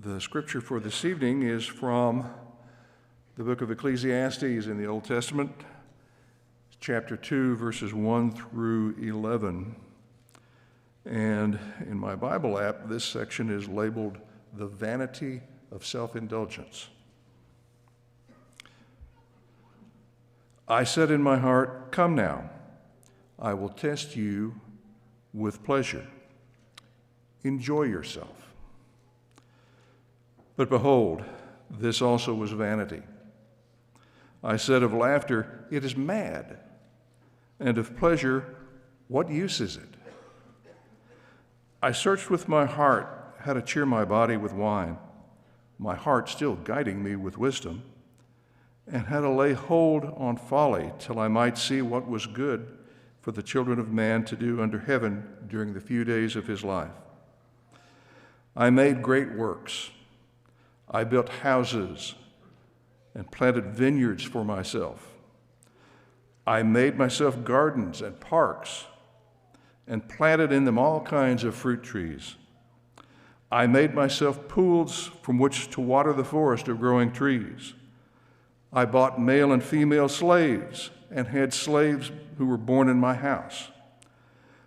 The scripture for this evening is from the book of Ecclesiastes in the Old Testament, chapter 2, verses 1 through 11. And in my Bible app, this section is labeled "The Vanity of Self-Indulgence." I said in my heart, "Come now, I will test you with pleasure. Enjoy yourself." But behold, this also was vanity. I said of laughter, "It is mad," and of pleasure, "What use is it?" I searched with my heart how to cheer my body with wine, my heart still guiding me with wisdom, and how to lay hold on folly till I might see what was good for the children of man to do under heaven during the few days of his life. I made great works. I built houses and planted vineyards for myself. I made myself gardens and parks and planted in them all kinds of fruit trees. I made myself pools from which to water the forest of growing trees. I bought male and female slaves and had slaves who were born in my house.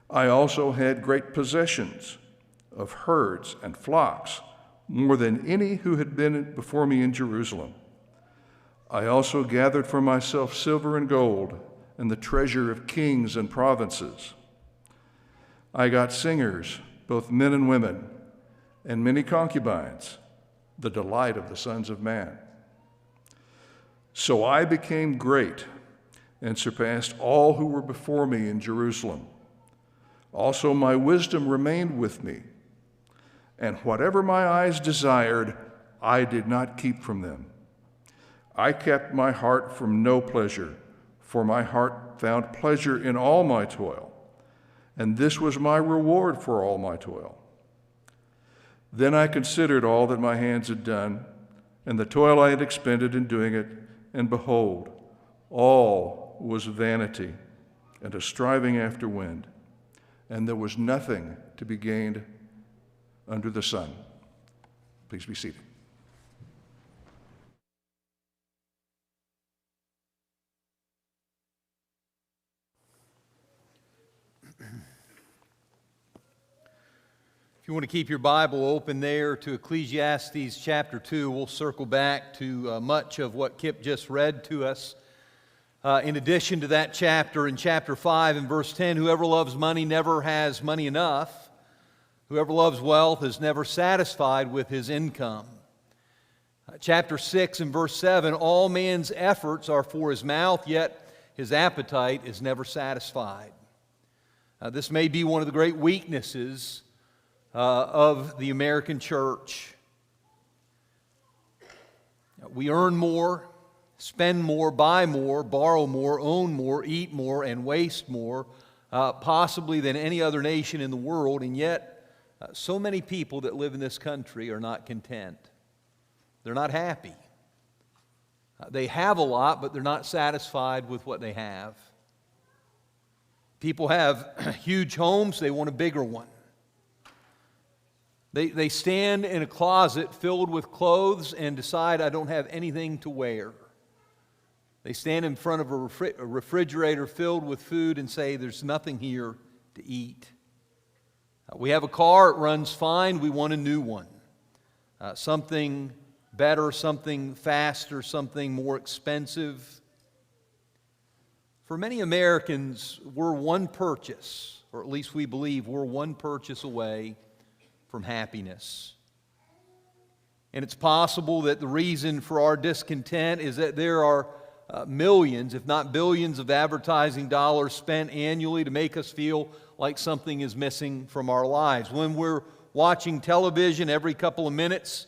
I also had great possessions of herds and flocks, more than any who had been before me in Jerusalem. I also gathered for myself silver and gold and the treasure of kings and provinces. I got singers, both men and women, and many concubines, the delight of the sons of man. So I became great and surpassed all who were before me in Jerusalem. Also my wisdom remained with me, and whatever my eyes desired, I did not keep from them. I kept my heart from no pleasure, for my heart found pleasure in all my toil, and this was my reward for all my toil. Then I considered all that my hands had done, and the toil I had expended in doing it, and behold, all was vanity and a striving after wind, and there was nothing to be gained under the sun. Please be seated. If you want to keep your Bible open there to Ecclesiastes chapter 2, we'll circle back to much of what Kip just read to us. In addition to that chapter, in chapter 5 and verse 10, whoever loves money never has money enough. Whoever loves wealth is never satisfied with his income. Chapter 6 and verse 7, all man's efforts are for his mouth, yet his appetite is never satisfied. This may be one of the great weaknesses of the American church. We earn more, spend more, buy more, borrow more, own more, eat more, and waste more, possibly than any other nation in the world, and yet so many people that live in this country are not content. They're not happy. They have a lot, but they're not satisfied with what they have. People have huge homes, they want a bigger one. They stand in a closet filled with clothes and decide, I don't have anything to wear. They stand in front of a refrigerator filled with food and say, there's nothing here to eat. We have a car, it runs fine, we want a new one. Something better, something faster, something more expensive. For many Americans, we're one purchase, or at least we believe we're one purchase away from happiness. And it's possible that the reason for our discontent is that there are millions, if not billions, of advertising dollars spent annually to make us feel like something is missing from our lives. When we're watching television every couple of minutes,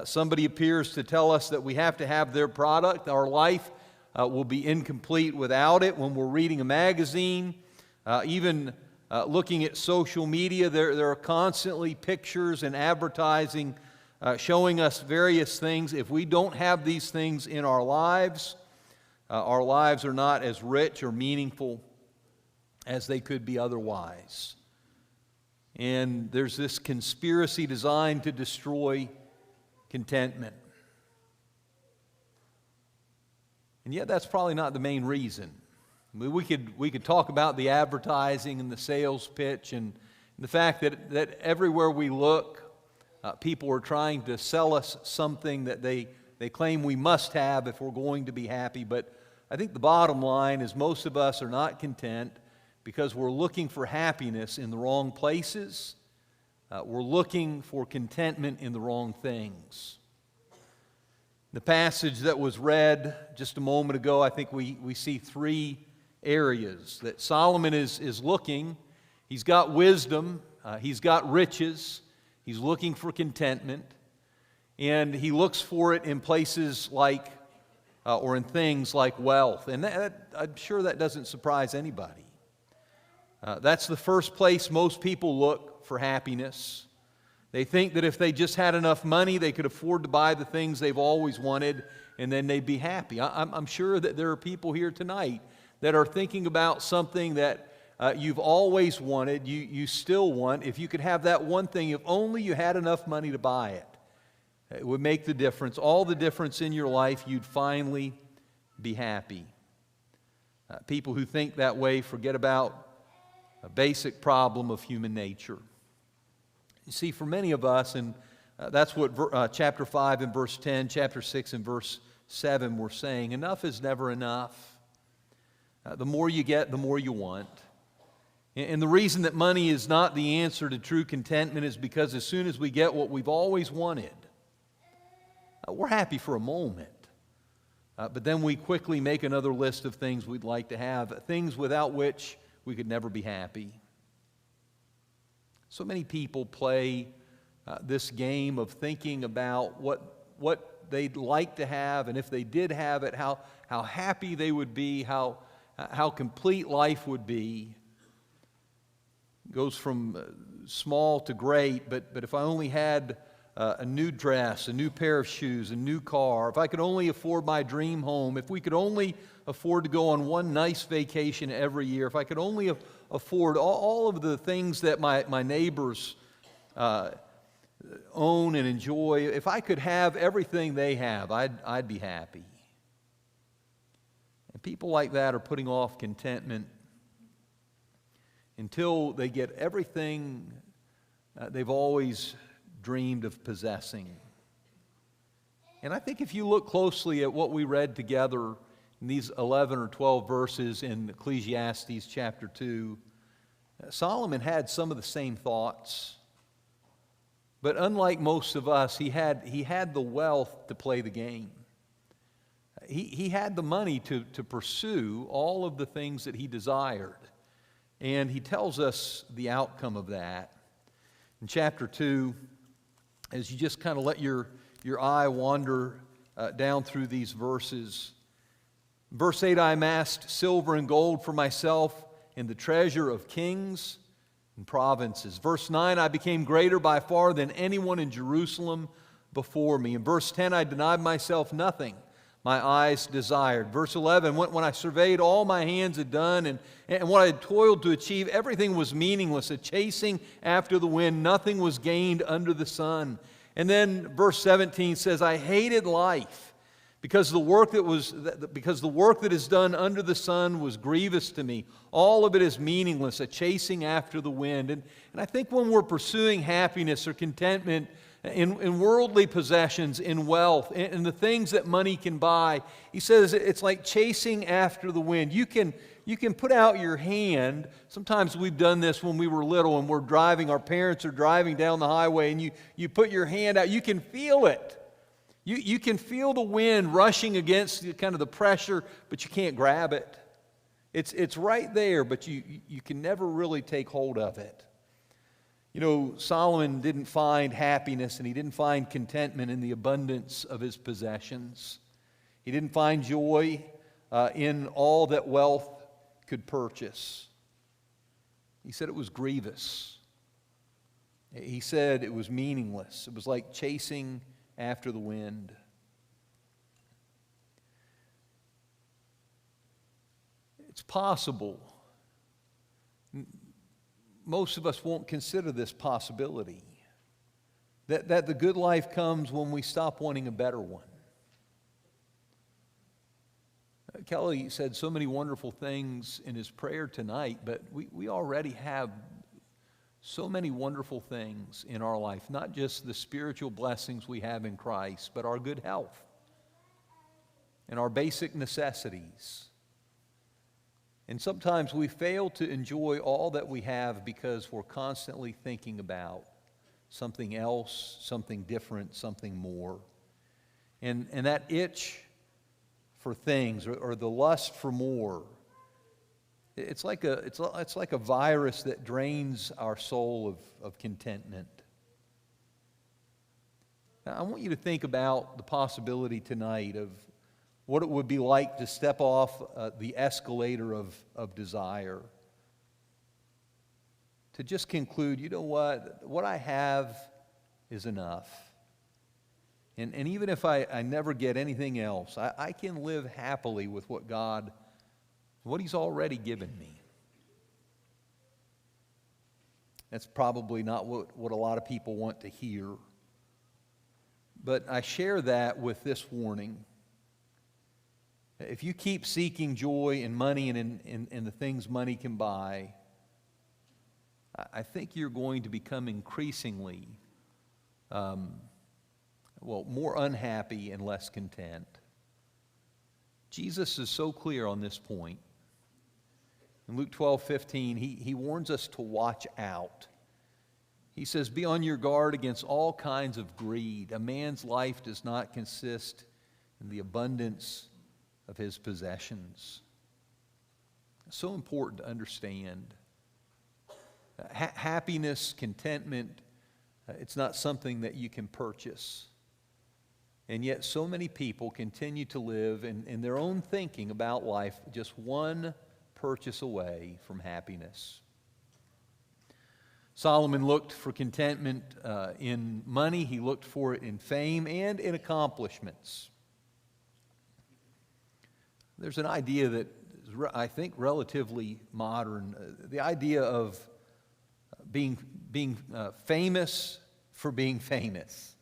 somebody appears to tell us that we have to have their product. Our life will be incomplete without it. When we're reading a magazine, even looking at social media, there are constantly pictures and advertising showing us various things. If we don't have these things in our lives are not as rich or meaningful as they could be otherwise. And there's this conspiracy designed to destroy contentment. And yet that's probably not the main reason. I mean, we could talk about the advertising and the sales pitch and the fact that everywhere we look, people are trying to sell us something that they claim we must have if we're going to be happy. But I think the bottom line is most of us are not content because we're looking for happiness in the wrong places. We're looking for contentment in the wrong things. The passage that was read just a moment ago, I think we see three areas that Solomon is looking. He's got wisdom, he's got riches, he's looking for contentment, and he looks for it in places like, or in things like wealth. And I'm sure that doesn't surprise anybody. That's the first place most people look for happiness. They think that if they just had enough money, they could afford to buy the things they've always wanted, and then they'd be happy. I'm sure that there are people here tonight that are thinking about something that you've always wanted, you still want. If you could have that one thing, if only you had enough money to buy it, it would make the difference, all the difference in your life. You'd finally be happy. People who think that way forget about a basic problem of human nature. You see, for many of us, and that's what chapter 5 and verse 10, chapter 6 and verse 7 were saying, enough is never enough. The more you get, the more you want. And the reason that money is not the answer to true contentment is because as soon as we get what we've always wanted, we're happy for a moment. But then we quickly make another list of things we'd like to have, things without which we could never be happy. So many people play this game of thinking about what they'd like to have, and if they did have it, how happy they would be, how complete life would be. It goes from small to great, but if I only had a new dress, a new pair of shoes, a new car, if I could only afford my dream home, if we could only afford to go on one nice vacation every year, if I could only afford all of the things that my neighbors own and enjoy, if I could have everything they have, I'd be happy. And people like that are putting off contentment until they get everything they've always dreamed of possessing. And I think if you look closely at what we read together in these 11 or 12 verses in Ecclesiastes chapter 2, Solomon had some of the same thoughts. But unlike most of us, he had the wealth to play the game. He had the money to pursue all of the things that he desired. And he tells us the outcome of that. In chapter 2, as you just kind of let your eye wander down through these verses, verse 8, I amassed silver and gold for myself and the treasure of kings and provinces. Verse 9, I became greater by far than anyone in Jerusalem before me. In verse 10, I denied myself nothing my eyes desired. Verse 11, when I surveyed all my hands had done and what I had toiled to achieve, everything was meaningless, a chasing after the wind. Nothing was gained under the sun. And then verse 17 says, I hated life because the work that is done under the sun was grievous to me. All of it is meaningless, a chasing after the wind. And I think when we're pursuing happiness or contentment in worldly possessions, in wealth, in the things that money can buy, he says it's like chasing after the wind. You can put out your hand. Sometimes we've done this when we were little and we're driving, our parents are driving down the highway, and you put your hand out. You can feel it. You can feel the wind rushing against kind of the pressure, but you can't grab it. It's right there, but you can never really take hold of it. You know, Solomon didn't find happiness and he didn't find contentment in the abundance of his possessions. He didn't find joy in all that wealth could purchase. He said it was grievous. He said it was meaningless. It was like chasing after the wind. It's possible. Most of us won't consider this possibility. That the good life comes when we stop wanting a better one. Kelly said so many wonderful things in his prayer tonight, but we already have so many wonderful things in our life, not just the spiritual blessings we have in Christ, but our good health and our basic necessities. And sometimes we fail to enjoy all that we have because we're constantly thinking about something else, something different, something more. And that itch for things or the lust for more, it's like a virus that drains our soul of contentment. Now, I want you to think about the possibility tonight of what it would be like to step off the escalator of desire. To just conclude, you know what I have is enough. And even if I never get anything else, I can live happily with what He's already given me. That's probably not what a lot of people want to hear. But I share that with this warning. If you keep seeking joy in money and in the things money can buy, I think you're going to become increasingly more unhappy and less content. Jesus is so clear on this point. In Luke 12:15, he warns us to watch out. He says, "Be on your guard against all kinds of greed. A man's life does not consist in the abundance of his possessions." It's so important to understand. Happiness, contentment, it's not something that you can purchase. And yet so many people continue to live in their own thinking about life just one purchase away from happiness. Solomon looked for contentment in money. He looked for it in fame and in accomplishments. There's an idea that is, I think, relatively modern. The idea of being famous for being famous.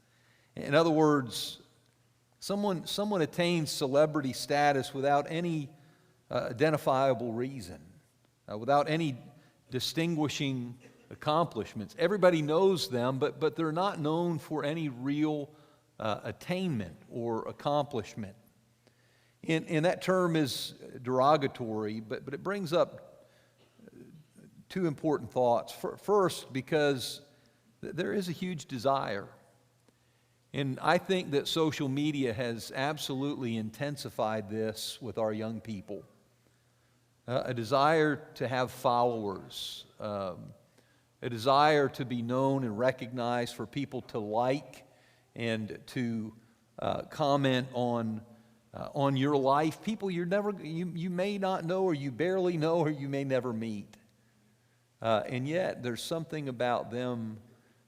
In other words, someone attains celebrity status without any identifiable reason, without any distinguishing accomplishments. Everybody knows them, but they're not known for any real attainment or accomplishment. And that term is derogatory, but it brings up two important thoughts. First, because there is a huge desire. And I think that social media has absolutely intensified this with our young people. A desire to have followers, a desire to be known and recognized, for people to like and to comment on your life. People you may not know, or you barely know, or you may never meet. And yet there's something about them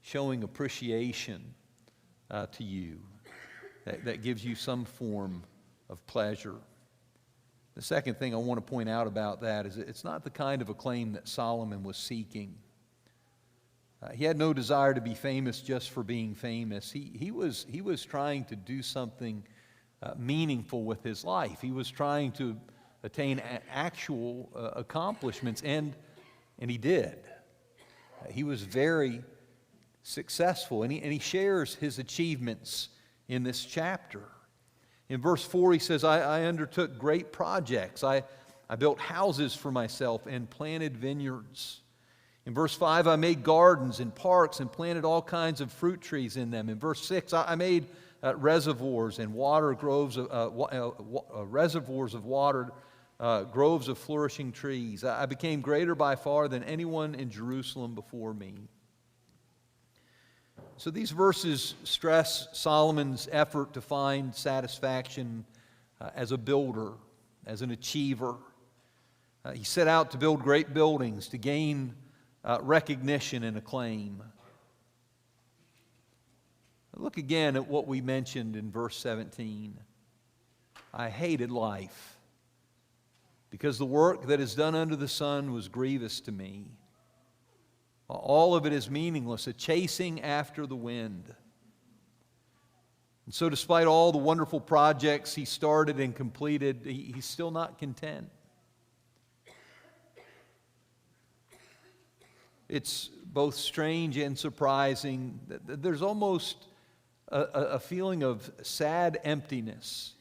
showing appreciation to you that gives you some form of pleasure. The second thing I want to point out about that is it's not the kind of acclaim that Solomon was seeking. He had no desire to be famous just for being famous. He was trying to do something meaningful with his life. He was trying to attain actual accomplishments, and he did. He was very successful, and he shares his achievements in this chapter. In verse 4, he says, I undertook great projects. I built houses for myself and planted vineyards. In verse 5, I made gardens and parks and planted all kinds of fruit trees in them. In verse 6, I made reservoirs and water groves, reservoirs of water, groves of flourishing trees. I became greater by far than anyone in Jerusalem before me. So these verses stress Solomon's effort to find satisfaction as a builder, as an achiever. He set out to build great buildings, to gain recognition and acclaim. Look again at what we mentioned in verse 17. I hated life, because the work that is done under the sun was grievous to me. All of it is meaningless, a chasing after the wind. And so despite all the wonderful projects he started and completed, he's still not content. It's both strange and surprising. There's almost a feeling of sad emptiness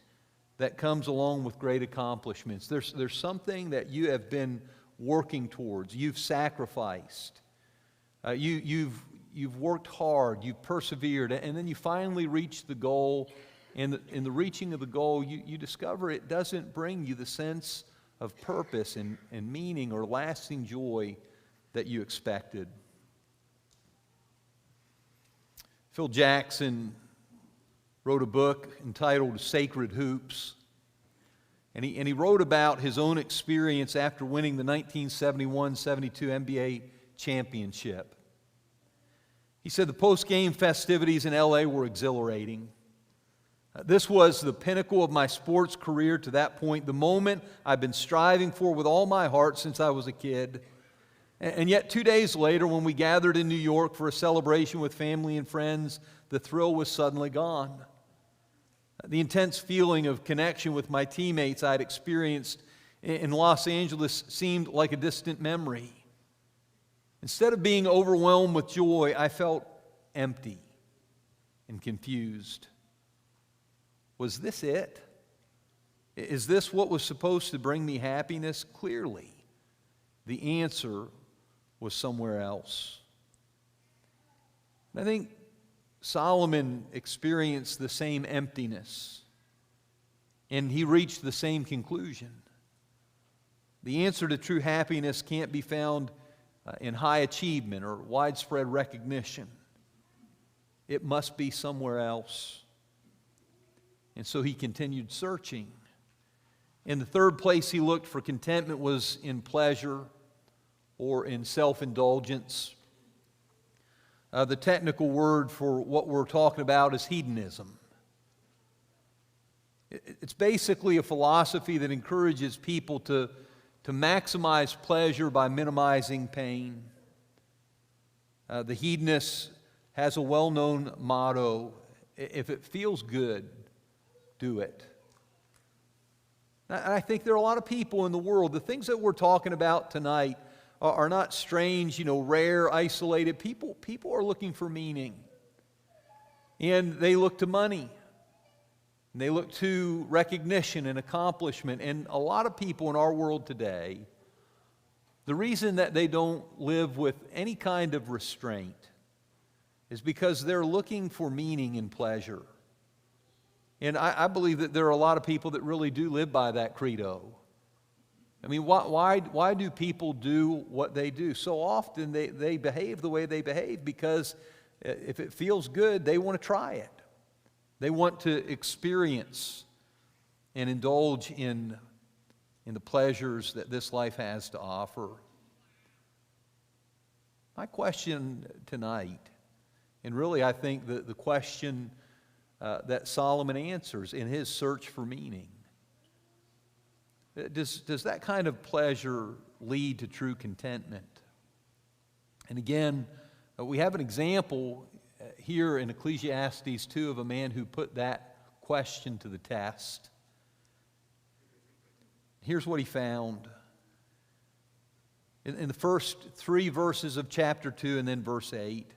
that comes along with great accomplishments. There's something that you have been working towards. You've sacrificed. You've worked hard. You've persevered. And then you finally reach the goal. And in the reaching of the goal, you discover it doesn't bring you the sense of purpose and meaning or lasting joy that you expected. Phil Jackson wrote a book entitled Sacred Hoops, and he wrote about his own experience after winning the 1971-72 NBA championship. He said the post-game festivities in LA were exhilarating. This was the pinnacle of my sports career to that point, the moment I've been striving for with all my heart since I was a kid. And yet 2 days later, when we gathered in New York for a celebration with family and friends, the thrill was suddenly gone. The intense feeling of connection with my teammates I'd experienced in Los Angeles seemed like a distant memory. Instead of being overwhelmed with joy, I felt empty and confused. Was this it? Is this what was supposed to bring me happiness? Clearly, the answer was somewhere else. And I think Solomon experienced the same emptiness, and he reached the same conclusion. The answer to true happiness can't be found in high achievement or widespread recognition. It must be somewhere else. And so he continued searching. In the third place he looked for contentment was in pleasure or in self-indulgence. The technical word for what we're talking about is hedonism. It's basically a philosophy that encourages people to maximize pleasure by minimizing pain. The hedonist has a well-known motto: if it feels good, do it. And I think there are a lot of people in the world, the things that we're talking about tonight are not strange, rare, isolated. People are looking for meaning. And they look to money. And they look to recognition and accomplishment. And a lot of people in our world today, the reason that they don't live with any kind of restraint is because they're looking for meaning and pleasure. And I believe that there are a lot of people that really do live by that credo. I mean, why do people do what they do? So often they behave the way they behave because if it feels good, they want to try it. They want to experience and indulge in the pleasures that this life has to offer. My question tonight, and really I think the question that Solomon answers in his search for meaning, does that kind of pleasure lead to true contentment? And again, we have an example here in Ecclesiastes 2 of a man who put that question to the test. Here's what he found. In the first 3 verses of chapter 2 and then verse 8,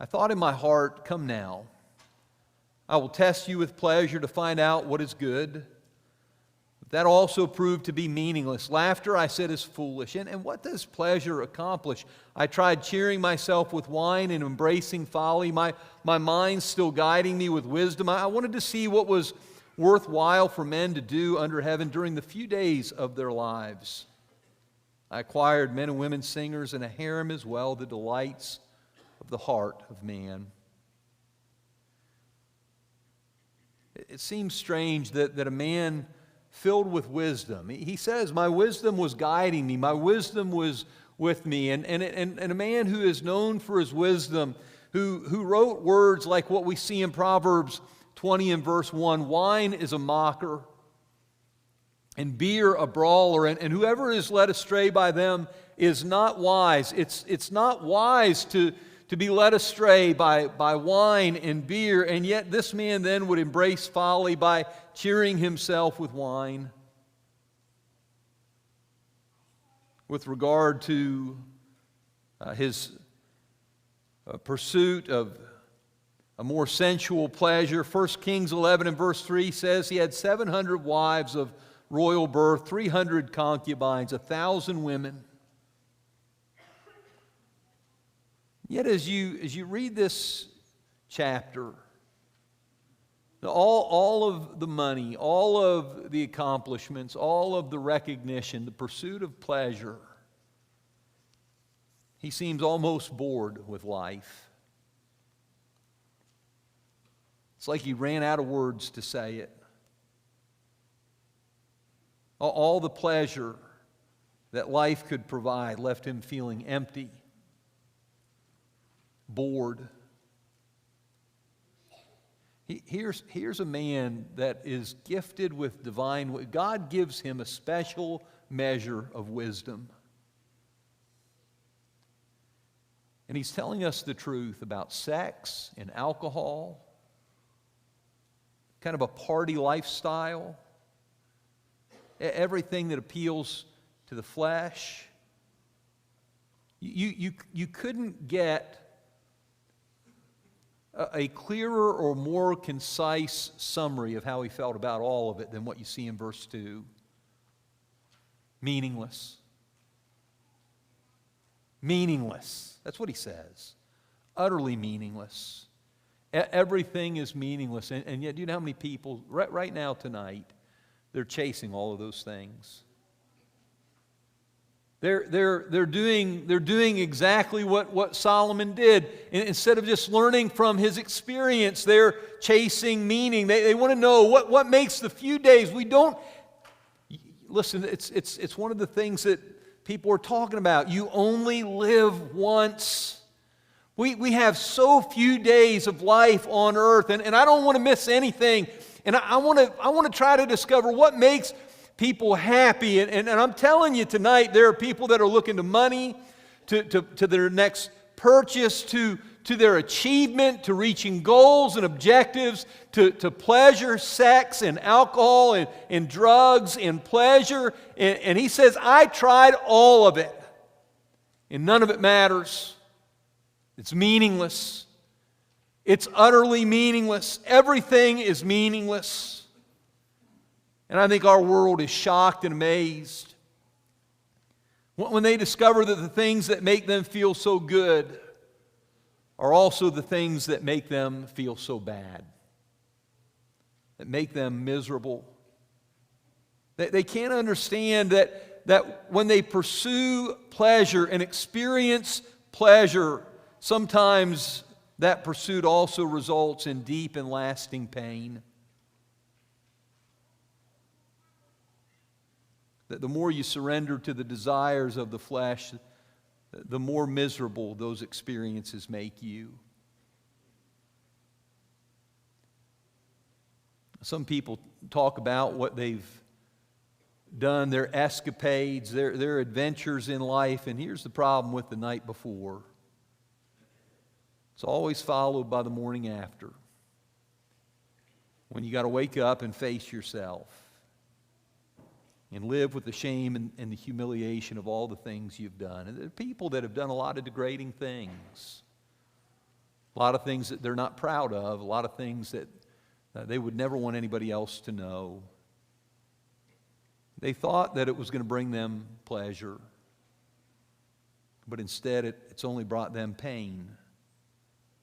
I thought in my heart, come now, I will test you with pleasure to find out what is good. That also proved to be meaningless. Laughter, I said, is foolish. And what does pleasure accomplish? I tried cheering myself with wine and embracing folly, my mind still guiding me with wisdom. I wanted to see what was worthwhile for men to do under heaven during the few days of their lives. I acquired men and women singers and a harem as well, the delights of the heart of man. It seems strange that a man filled with wisdom, he says, my wisdom was guiding me, my wisdom was with me, and a man who is known for his wisdom, who wrote words like what we see in Proverbs 20 and verse 1, wine is a mocker, and beer a brawler, and whoever is led astray by them is not wise. It's not wise to to be led astray by wine and beer, and yet this man then would embrace folly by cheering himself with wine. With regard to his pursuit of a more sensual pleasure, 1 Kings 11 and verse 3 says he had 700 wives of royal birth, 300 concubines, 1,000 women. Yet as you read this chapter, all of the money, all of the accomplishments, all of the recognition, the pursuit of pleasure, he seems almost bored with life. It's like he ran out of words to say it. All the pleasure that life could provide left him feeling empty, bored. Here's a man that is gifted with divine. God gives him a special measure of wisdom. And he's telling us the truth about sex and alcohol, kind of a party lifestyle, everything that appeals to the flesh. You couldn't get a clearer or more concise summary of how he felt about all of it than what you see in verse 2. Meaningless. Meaningless. That's what he says. Utterly meaningless. Everything is meaningless. And yet, do you know how many people, right now, tonight, they're chasing all of those things? They're doing exactly what Solomon did. Instead of just learning from his experience, they're chasing meaning. They want to know what makes the few days. We don't listen. It's one of the things that people are talking about. You only live once. We have so few days of life on earth, and I don't want to miss anything. And I want to try to discover what makes people happy. And I'm telling you tonight, there are people that are looking to money, to their next purchase, to their achievement, to reaching goals and objectives, to pleasure, sex, and alcohol, and drugs, and pleasure. And he says, I tried all of it, and none of it matters. It's meaningless. It's utterly meaningless. Everything is meaningless. And I think our world is shocked and amazed when they discover that the things that make them feel so good are also the things that make them feel so bad, that make them miserable. They can't understand that when they pursue pleasure and experience pleasure, sometimes that pursuit also results in deep and lasting pain. That the more you surrender to the desires of the flesh, the more miserable those experiences make you. Some people talk about what they've done, their escapades, their adventures in life, and here's the problem with the night before. It's always followed by the morning after, when you got to wake up and face yourself and live with the shame and the humiliation of all the things you've done. And there are people that have done a lot of degrading things, a lot of things that they're not proud of, a lot of things that they would never want anybody else to know. They thought that it was going to bring them pleasure, but instead it's only brought them pain.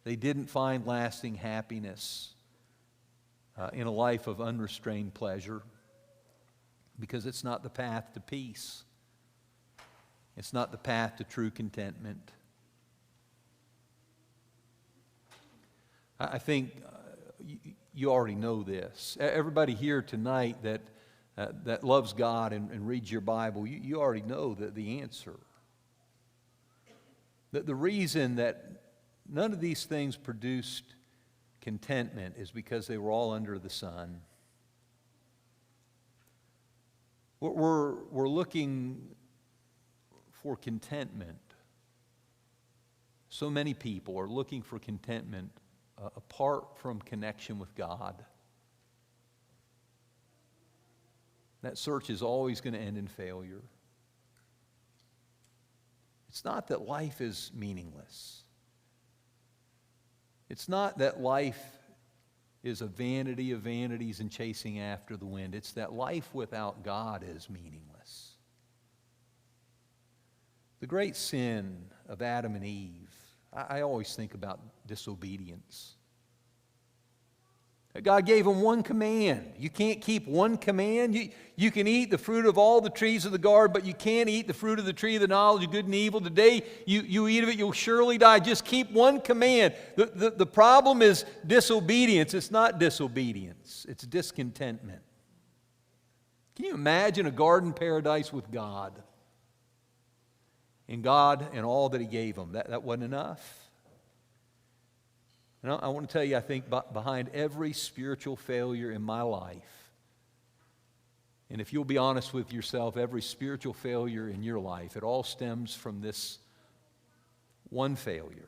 They didn't find lasting happiness in a life of unrestrained pleasure, because it's not the path to peace. It's not the path to true contentment. I think you already know this. Everybody here tonight that loves God and reads your Bible, you already know the answer. The reason that none of these things produced contentment is because they were all under the sun. We're looking for contentment. So many people are looking for contentment apart from connection with God. That search is always going to end in failure. It's not that life is meaningless. It's not that life is a vanity of vanities and chasing after the wind. It's that life without God is meaningless. The great sin of Adam and Eve, I always think about disobedience. God gave them one command. You can't keep one command. You can eat the fruit of all the trees of the garden, but you can't eat the fruit of the tree of the knowledge of good and evil. Today, you eat of it, you'll surely die. Just keep one command. The problem is disobedience. It's not disobedience. It's discontentment. Can you imagine a garden paradise with God? And God and all that He gave them. That wasn't enough. And I want to tell you, I think behind every spiritual failure in my life, and if you'll be honest with yourself, every spiritual failure in your life, it all stems from this one failure.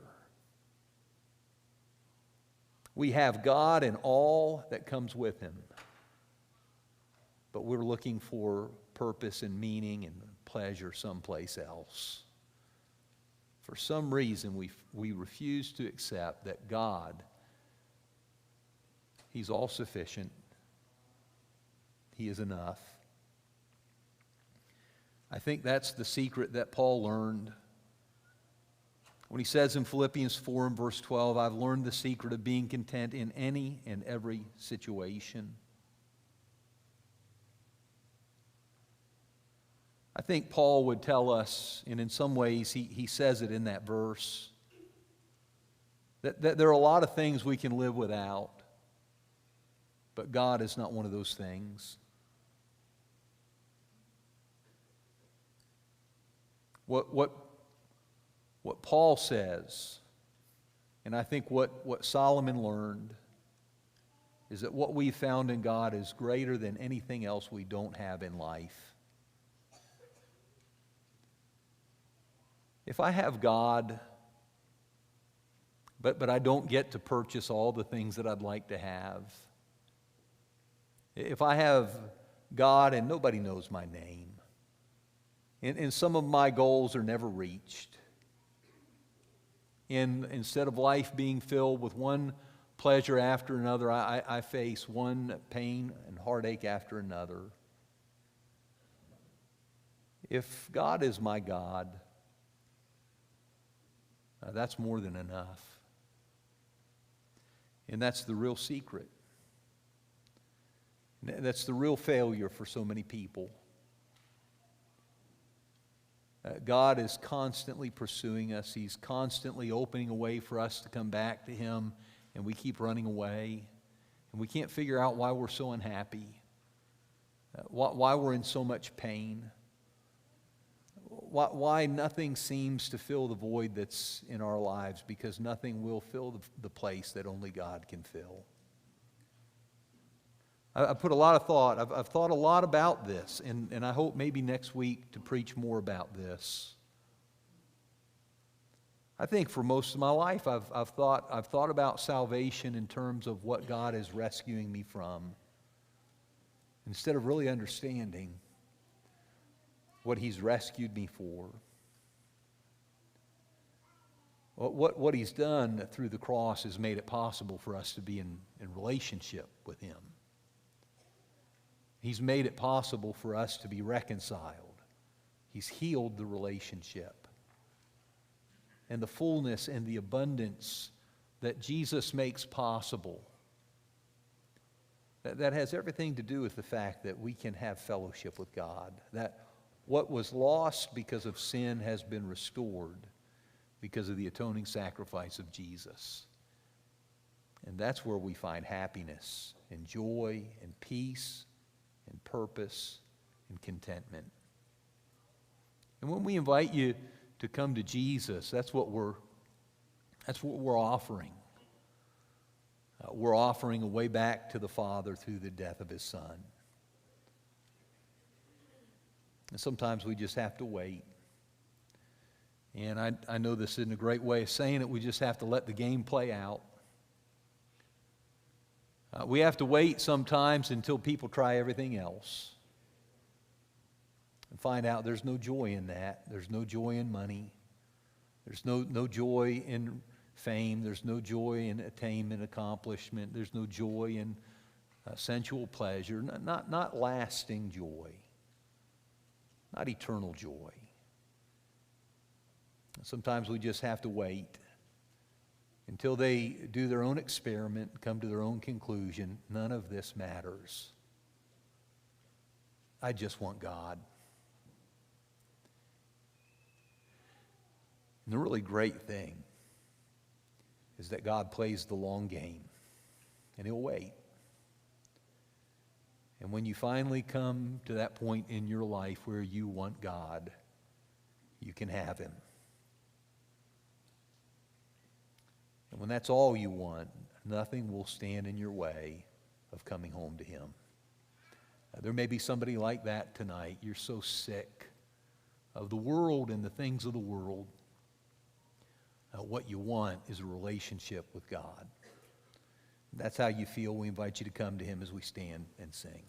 We have God and all that comes with Him, but we're looking for purpose and meaning and pleasure someplace else. For some reason, we refuse to accept that God, He's all sufficient. He is enough. I think that's the secret that Paul learned when he says in Philippians 4 and verse 12, I've learned the secret of being content in any and every situation. I think Paul would tell us, and in some ways he says it in that verse, that there are a lot of things we can live without, but God is not one of those things. What Paul says, and I think what Solomon learned, is that what we found in God is greater than anything else we don't have in life. If I have God, but I don't get to purchase all the things that I'd like to have, if I have God and nobody knows my name, and some of my goals are never reached, and instead of life being filled with one pleasure after another, I face one pain and heartache after another. If God is my God, that's more than enough. And that's the real secret. That's the real failure for so many people. God is constantly pursuing us. He's constantly opening a way for us to come back to Him, and we keep running away. And we can't figure out why we're so unhappy, why we're in so much pain. Why nothing seems to fill the void that's in our lives, because nothing will fill the place that only God can fill. I've put a lot of thought. I've thought a lot about this, and I hope maybe next week to preach more about this. I think for most of my life I've thought about salvation in terms of what God is rescuing me from, instead of really understanding what He's rescued me for. What He's done through the cross has made it possible for us to be in relationship with Him. He's made it possible for us to be reconciled. He's healed the relationship. And the fullness and the abundance that Jesus makes possible, that has everything to do with the fact that we can have fellowship with God. That what was lost because of sin has been restored because of the atoning sacrifice of Jesus. And that's where we find happiness and joy and peace and purpose and contentment. And when we invite you to come to Jesus, that's what we're offering. We're offering a way back to the Father through the death of His Son. And sometimes we just have to wait. And I know this isn't a great way of saying it. We just have to let the game play out. We have to wait sometimes until people try everything else and find out there's no joy in that. There's no joy in money. There's no joy in fame. There's no joy in attainment, accomplishment. There's no joy in sensual pleasure. Not lasting joy. Not eternal joy. Sometimes we just have to wait until they do their own experiment, come to their own conclusion. None of this matters. I just want God. And the really great thing is that God plays the long game, and He'll wait. And when you finally come to that point in your life where you want God, you can have Him. And when that's all you want, nothing will stand in your way of coming home to Him. There may be somebody like that tonight. You're so sick of the world and the things of the world. What you want is a relationship with God. That's how you feel. We invite you to come to Him as we stand and sing.